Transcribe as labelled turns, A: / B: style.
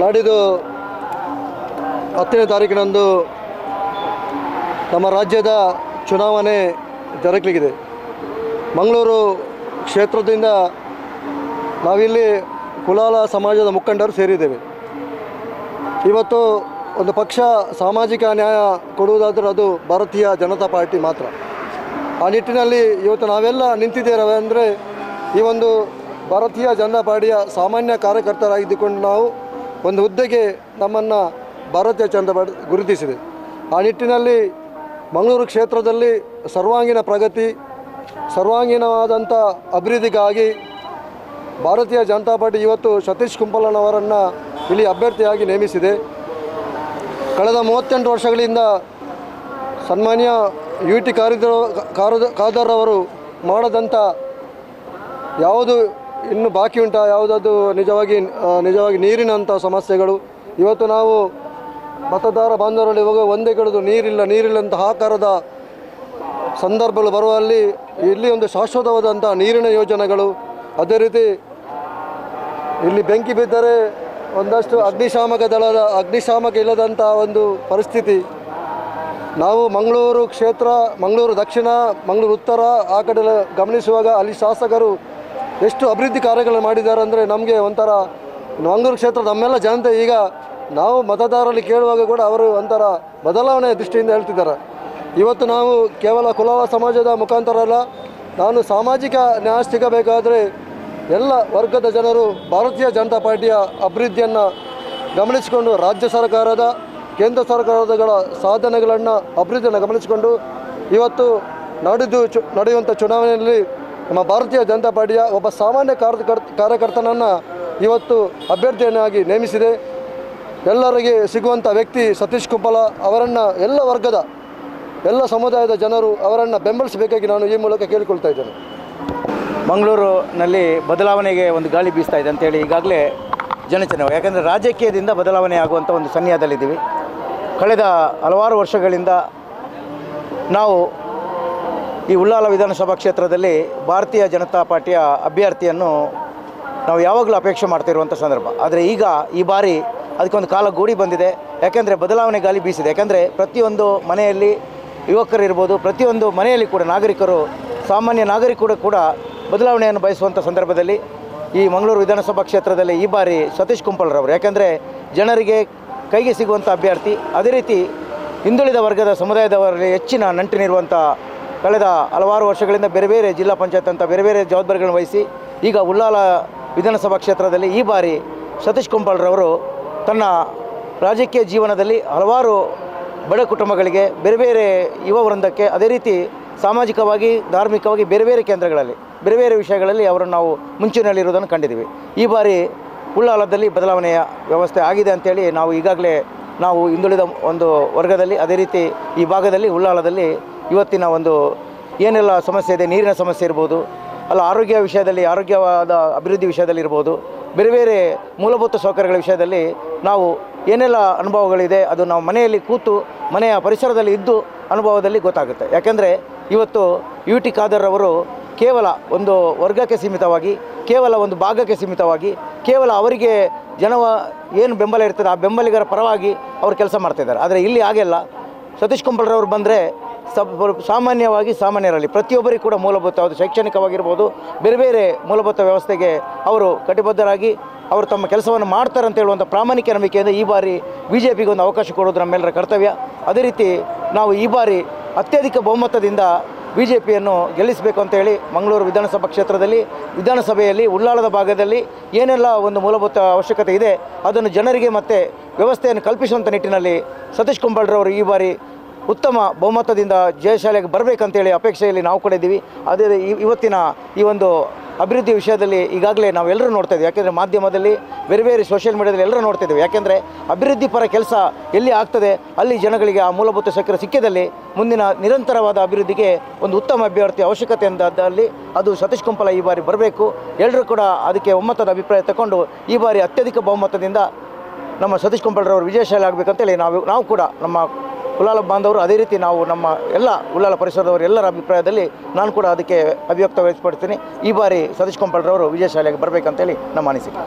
A: ನಾಡಿದ್ದು 10ನೇ ತಾರೀಕಿನಂದು ನಮ್ಮ ರಾಜ್ಯದ ಚುನಾವಣೆ ಜರುಗಲಿದೆ. ಮಂಗಳೂರು ಕ್ಷೇತ್ರದಿಂದ ನಾವಿಲ್ಲಿ ಕುಲಾಲ ಸಮಾಜದ ಮುಖಂಡರು ಸೇರಿದ್ದೇವೆ. ಇವತ್ತು ಒಂದು ಪಕ್ಷ ಸಾಮಾಜಿಕ ನ್ಯಾಯ ಕೊಡುವುದಾದರೆ ಅದು ಭಾರತೀಯ ಜನತಾ ಪಾರ್ಟಿ ಮಾತ್ರ. ಆ ನಿಟ್ಟಿನಲ್ಲಿ ಇವತ್ತು ನಾವೆಲ್ಲ ನಿಂತಿದ್ದೇವೆ ಅಂದರೆ ಈ ಒಂದು ಭಾರತೀಯ ಜನತಾ ಪಾರ್ಟಿಯ ಸಾಮಾನ್ಯ ಕಾರ್ಯಕರ್ತರಾಗಿದ್ದುಕೊಂಡು ನಾವು ಒಂದು ಹುದ್ದೆಗೆ ನಮ್ಮನ್ನು ಭಾರತೀಯ ಜನತಾ ಪಾರ್ಟಿ ಗುರುತಿಸಿದೆ. ಆ ನಿಟ್ಟಿನಲ್ಲಿ ಮಂಗಳೂರು ಕ್ಷೇತ್ರದಲ್ಲಿ ಸರ್ವಾಂಗೀಣ ಪ್ರಗತಿ, ಸರ್ವಾಂಗೀಣವಾದಂಥ ಅಭಿವೃದ್ಧಿಗಾಗಿ ಭಾರತೀಯ ಜನತಾ ಪಾರ್ಟಿ ಇವತ್ತು ಸತೀಶ್ ಕುಂಪಲನವರನ್ನು ಇಲ್ಲಿ ಅಭ್ಯರ್ಥಿಯಾಗಿ ನೇಮಿಸಿದೆ. ಕಳೆದ 38 ವರ್ಷಗಳಿಂದ ಸನ್ಮಾನ್ಯ UT ಖಾದರ್ ಅವರು ಮಾಡದಂಥ ಯಾವುದು ಇನ್ನೂ ಬಾಕಿ ಉಂಟಾ, ಯಾವುದಾದ್ರು ನಿಜವಾಗಿ ನೀರಿನಂಥ ಸಮಸ್ಯೆಗಳು ಇವತ್ತು ನಾವು ಮತದಾರ ಬಾಂಧವರಲ್ಲಿ ಇವಾಗ ಒಂದೇ ಕಡೆದು ನೀರಿಲ್ಲ ಅಂತ ಆಕಾರದ ಸಂದರ್ಭಗಳು ಬರುವಲ್ಲಿ ಇಲ್ಲಿ ಒಂದು ಶಾಶ್ವತವಾದಂಥ ನೀರಿನ ಯೋಜನೆಗಳು, ಅದೇ ರೀತಿ ಇಲ್ಲಿ ಬೆಂಕಿ ಬಿದ್ದರೆ ಒಂದಷ್ಟು ಅಗ್ನಿಶಾಮಕ ಇಲ್ಲದಂಥ ಒಂದು ಪರಿಸ್ಥಿತಿ. ನಾವು ಮಂಗಳೂರು ಕ್ಷೇತ್ರ, ಮಂಗಳೂರು ದಕ್ಷಿಣ, ಮಂಗಳೂರು ಉತ್ತರ ಆ ಕಡೆ ಗಮನಿಸುವಾಗ ಅಲ್ಲಿ ಶಾಸಕರು ಎಷ್ಟು ಅಭಿವೃದ್ಧಿ ಕಾರ್ಯಗಳನ್ನು ಮಾಡಿದ್ದಾರೆ ಅಂದರೆ ನಮಗೆ ಒಂಥರ ಮಂಗಳೂರು ಕ್ಷೇತ್ರ ನಮ್ಮೆಲ್ಲ ಜನತೆ ಈಗ ನಾವು ಮತದಾರರಲ್ಲಿ ಕೇಳುವಾಗ ಕೂಡ ಅವರು ಒಂಥರ ಬದಲಾವಣೆಯ ದೃಷ್ಟಿಯಿಂದ ಹೇಳ್ತಿದ್ದಾರೆ. ಇವತ್ತು ನಾವು ಕೇವಲ ಕುಲಾಲ ಸಮಾಜದ ಮುಖಾಂತರ ಅಲ್ಲ, ನಾನು ಸಾಮಾಜಿಕ ನ್ಯಾಯ ಸಿಗಬೇಕಾದರೆ ಎಲ್ಲ ವರ್ಗದ ಜನರು ಭಾರತೀಯ ಜನತಾ ಪಾರ್ಟಿಯ ಅಭಿವೃದ್ಧಿಯನ್ನು ಗಮನಿಸಿಕೊಂಡು ರಾಜ್ಯ ಸರ್ಕಾರದ, ಕೇಂದ್ರ ಸರ್ಕಾರಗಳ ಸಾಧನೆಗಳನ್ನು, ಅಭಿವೃದ್ಧಿಯನ್ನು ಗಮನಿಸಿಕೊಂಡು ಇವತ್ತು ನಾಡಿದ್ದು ನಡೆಯುವಂಥ ಚುನಾವಣೆಯಲ್ಲಿ ನಮ್ಮ ಭಾರತೀಯ ಜನತಾ ಪಾರ್ಟಿಯ ಒಬ್ಬ ಸಾಮಾನ್ಯ ಕಾರ್ಯಕರ್ತನನ್ನು ಇವತ್ತು ಅಭ್ಯರ್ಥಿಯನ್ನಾಗಿ ನೇಮಿಸಿದೆ. ಎಲ್ಲರಿಗೆ ಸಿಗುವಂಥ ವ್ಯಕ್ತಿ ಸತೀಶ್ ಕುಂಪಲ ಅವರನ್ನು ಎಲ್ಲ ವರ್ಗದ, ಎಲ್ಲ ಸಮುದಾಯದ ಜನರು ಅವರನ್ನು ಬೆಂಬಲಿಸಬೇಕಾಗಿ ನಾನು ಈ ಮೂಲಕ ಕೇಳಿಕೊಳ್ತಾ ಇದ್ದೇನೆ.
B: ಮಂಗಳೂರಿನಲ್ಲಿ ಬದಲಾವಣೆಗೆ ಒಂದು ಗಾಳಿ ಬೀಸ್ತಾ ಇದೆ ಅಂತೇಳಿ ಈಗಾಗಲೇ ಜನಚೇತನ, ಯಾಕೆಂದರೆ ರಾಜಕೀಯದಿಂದ ಬದಲಾವಣೆ ಆಗುವಂಥ ಒಂದು ಸನ್ನಿಹದಲ್ಲಿದ್ದೀವಿ. ಕಳೆದ ಹಲವಾರು ವರ್ಷಗಳಿಂದ ನಾವು ಈ ಉಳ್ಳಾಲ ವಿಧಾನಸಭಾ ಕ್ಷೇತ್ರದಲ್ಲಿ ಭಾರತೀಯ ಜನತಾ ಪಾರ್ಟಿಯ ಅಭ್ಯರ್ಥಿಯನ್ನು ನಾವು ಯಾವಾಗಲೂ ಅಪೇಕ್ಷೆ ಮಾಡ್ತಿರುವಂಥ ಸಂದರ್ಭ. ಆದರೆ ಈಗ ಈ ಬಾರಿ ಅದಕ್ಕೊಂದು ಕಾಲ ಗೂಡಿ ಬಂದಿದೆ. ಯಾಕೆಂದರೆ ಬದಲಾವಣೆ ಗಾಳಿ ಬೀಸಿದೆ. ಯಾಕೆಂದರೆ ಪ್ರತಿಯೊಂದು ಮನೆಯಲ್ಲಿ ಯುವಕರಿರ್ಬೋದು, ಪ್ರತಿಯೊಂದು ಮನೆಯಲ್ಲಿ ಕೂಡ ನಾಗರಿಕರು, ಸಾಮಾನ್ಯ ನಾಗರಿಕರು ಕೂಡ ಬದಲಾವಣೆಯನ್ನು ಬಯಸುವಂಥ ಸಂದರ್ಭದಲ್ಲಿ ಈ ಮಂಗಳೂರು ವಿಧಾನಸಭಾ ಕ್ಷೇತ್ರದಲ್ಲಿ ಈ ಬಾರಿ ಸತೀಶ್ ಕುಂಪಲ್ರವರು, ಯಾಕೆಂದರೆ ಜನರಿಗೆ ಕೈಗೆ ಸಿಗುವಂಥ ಅಭ್ಯರ್ಥಿ, ಅದೇ ರೀತಿ ಹಿಂದುಳಿದ ವರ್ಗದ ಸಮುದಾಯದವರಲ್ಲಿ ಹೆಚ್ಚಿನ ನಂಟಿನಿರುವಂಥ, ಕಳೆದ ಹಲವಾರು ವರ್ಷಗಳಿಂದ ಬೇರೆ ಬೇರೆ ಜಿಲ್ಲಾ ಪಂಚಾಯತ್ ಅಂತ ಬೇರೆ ಬೇರೆ ಜವಾಬ್ದಾರಿಗಳನ್ನು ವಹಿಸಿ ಈಗ ಉಳ್ಳಾಲ ವಿಧಾನಸಭಾ ಕ್ಷೇತ್ರದಲ್ಲಿ ಈ ಬಾರಿ ಸತೀಶ್ ಕುಂಪಲ್ರವರು ತನ್ನ ರಾಜಕೀಯ ಜೀವನದಲ್ಲಿ ಹಲವಾರು ಬಡ ಕುಟುಂಬಗಳಿಗೆ, ಬೇರೆ ಬೇರೆ ಯುವ ವೃಂದಕ್ಕೆ, ಅದೇ ರೀತಿ ಸಾಮಾಜಿಕವಾಗಿ, ಧಾರ್ಮಿಕವಾಗಿ ಬೇರೆ ಬೇರೆ ಕೇಂದ್ರಗಳಲ್ಲಿ ಬೇರೆ ಬೇರೆ ವಿಷಯಗಳಲ್ಲಿ ಅವರನ್ನು ನಾವು ಮುಂಚೂಣಿಯಲ್ಲಿರುವುದನ್ನು ಕಂಡಿದ್ದೀವಿ. ಈ ಬಾರಿ ಉಳ್ಳಾಲದಲ್ಲಿ ಬದಲಾವಣೆಯ ವ್ಯವಸ್ಥೆ ಆಗಿದೆ ಅಂಥೇಳಿ ನಾವು ಈಗಾಗಲೇ ನಾವು ಹಿಂದುಳಿದ ಒಂದು ವರ್ಗದಲ್ಲಿ, ಅದೇ ರೀತಿ ಈ ಭಾಗದಲ್ಲಿ ಉಳ್ಳಾಲದಲ್ಲಿ ಇವತ್ತಿನ ಒಂದು ಏನೆಲ್ಲ ಸಮಸ್ಯೆ ಇದೆ, ನೀರಿನ ಸಮಸ್ಯೆ ಇರ್ಬೋದು, ಅಲ್ಲ ಆರೋಗ್ಯ ವಿಷಯದಲ್ಲಿ, ಆರೋಗ್ಯವಾದ ಅಭಿವೃದ್ಧಿ ವಿಷಯದಲ್ಲಿ ಇರ್ಬೋದು, ಬೇರೆ ಬೇರೆ ಮೂಲಭೂತ ಸೌಕರ್ಯಗಳ ವಿಷಯದಲ್ಲಿ ನಾವು ಏನೆಲ್ಲ ಅನುಭವಗಳಿದೆ ಅದು ನಾವು ಮನೆಯಲ್ಲಿ ಕೂತು ಮನೆಯ ಪರಿಸರದಲ್ಲಿ ಇದ್ದು ಅನುಭವದಲ್ಲಿ ಗೊತ್ತಾಗುತ್ತೆ. ಯಾಕೆಂದರೆ ಇವತ್ತು UT ಖಾದರ್ ಅವರು ಕೇವಲ ಒಂದು ವರ್ಗಕ್ಕೆ ಸೀಮಿತವಾಗಿ, ಕೇವಲ ಒಂದು ಭಾಗಕ್ಕೆ ಸೀಮಿತವಾಗಿ, ಕೇವಲ ಅವರಿಗೆ ಏನು ಬೆಂಬಲ ಇರ್ತದೆ ಆ ಬೆಂಬಲಿಗರ ಪರವಾಗಿ ಅವರು ಕೆಲಸ ಮಾಡ್ತಾಯಿದ್ದಾರೆ. ಆದರೆ ಇಲ್ಲಿ ಹಾಗೆಲ್ಲ ಸತೀಶ್ ಕುಂಪಲ್ರವರು ಬಂದರೆ ಸಾಮಾನ್ಯವಾಗಿ ಸಾಮಾನ್ಯರಲ್ಲಿ ಪ್ರತಿಯೊಬ್ಬರಿಗೂ ಕೂಡ ಮೂಲಭೂತವಾದ ಶೈಕ್ಷಣಿಕವಾಗಿರ್ಬೋದು, ಬೇರೆ ಬೇರೆ ಮೂಲಭೂತ ವ್ಯವಸ್ಥೆಗೆ ಅವರು ಕಟಿಬದ್ಧರಾಗಿ ಅವರು ತಮ್ಮ ಕೆಲಸವನ್ನು ಮಾಡ್ತಾರೆ ಅಂತ ಹೇಳುವಂಥ ಪ್ರಾಮಾಣಿಕ ನಂಬಿಕೆಯಿಂದ ಈ ಬಾರಿ BJPಗೆ ಒಂದು ಅವಕಾಶ ಕೊಡೋದು ನಮ್ಮೆಲ್ಲರ ಕರ್ತವ್ಯ. ಅದೇ ರೀತಿ ನಾವು ಈ ಬಾರಿ ಅತ್ಯಧಿಕ ಬಹುಮತದಿಂದ BJPಯನ್ನು ಗೆಲ್ಲಿಸಬೇಕು ಅಂತೇಳಿ ಮಂಗಳೂರು ವಿಧಾನಸಭಾ ಕ್ಷೇತ್ರದಲ್ಲಿ, ವಿಧಾನಸಭೆಯಲ್ಲಿ ಉಳ್ಳಾಲದ ಭಾಗದಲ್ಲಿ ಏನೆಲ್ಲ ಒಂದು ಮೂಲಭೂತ ಅವಶ್ಯಕತೆ ಇದೆ ಅದನ್ನು ಜನರಿಗೆ ಮತ್ತು ವ್ಯವಸ್ಥೆಯನ್ನು ಕಲ್ಪಿಸುವಂಥ ನಿಟ್ಟಿನಲ್ಲಿ ಸತೀಶ್ ಕುಂಪಲ್ರವರು ಈ ಬಾರಿ ಉತ್ತಮ ಬಹುಮತದಿಂದ ಜಯಶಾಲಿಯಾಗಿ ಬರಬೇಕಂತೇಳಿ ಅಪೇಕ್ಷೆಯಲ್ಲಿ ನಾವು ಕೂಡ ಇದ್ದೀವಿ. ಅದೇ ಇವತ್ತಿನ ಈ ಒಂದು ಅಭಿವೃದ್ಧಿ ವಿಷಯದಲ್ಲಿ ಈಗಾಗಲೇ ನಾವೆಲ್ಲರೂ ನೋಡ್ತಾ ಇದ್ದೀವಿ. ಯಾಕೆಂದರೆ ಮಾಧ್ಯಮದಲ್ಲಿ, ಬೇರೆ ಬೇರೆ ಸೋಷಿಯಲ್ ಮೀಡಿಯಾದಲ್ಲಿ ಎಲ್ಲರೂ ನೋಡ್ತಾ ಇದ್ದೀವಿ. ಯಾಕೆಂದರೆ ಅಭಿವೃದ್ಧಿ ಪರ ಕೆಲಸ ಎಲ್ಲಿ ಆಗ್ತದೆ ಅಲ್ಲಿ ಜನಗಳಿಗೆ ಆ ಮೂಲಭೂತ ಸೌಕರ್ಯ ಸಿಕ್ಕಿದಲ್ಲಿ ಮುಂದಿನ ನಿರಂತರವಾದ ಅಭಿವೃದ್ಧಿಗೆ ಒಂದು ಉತ್ತಮ ಅಭ್ಯರ್ಥಿ ಅವಶ್ಯಕತೆ ಅಂದಲ್ಲಿ ಅದು ಸತೀಶ್ ಕುಂಪಲ ಈ ಬಾರಿ ಬರಬೇಕು. ಎಲ್ಲರೂ ಕೂಡ ಅದಕ್ಕೆ ಒಮ್ಮತದ ಅಭಿಪ್ರಾಯ ತಗೊಂಡು ಈ ಬಾರಿ ಅತ್ಯಧಿಕ ಬಹುಮತದಿಂದ ನಮ್ಮ ಸತೀಶ್ ಕುಂಪಲ್ರವರು ವಿಜಯಶಾಲಿ ಆಗಬೇಕಂತೇಳಿ ನಾವು ಕೂಡ ನಮ್ಮ ಉಳ್ಳಾಲ ಬಾಂಧವರು, ಅದೇ ರೀತಿ ನಾವು ನಮ್ಮ ಎಲ್ಲ ಉಳ್ಳಾಲ ಪರಿಸರದವರು ಎಲ್ಲರ ಅಭಿಪ್ರಾಯದಲ್ಲಿ ನಾನು ಕೂಡ ಅದಕ್ಕೆ ಅಭಿವ್ಯಕ್ತ ವ್ಯಕ್ತಪಡಿಸ್ತೀನಿ. ಈ ಬಾರಿ ಸತೀಶ್ ಕುಂಪಲ್ರವರು ವಿಜಯಶಾಲಿಯಾಗಿ ಬರಬೇಕಂತೇಳಿ ನಮ್ಮ ಅನಿಸಿಕೆ.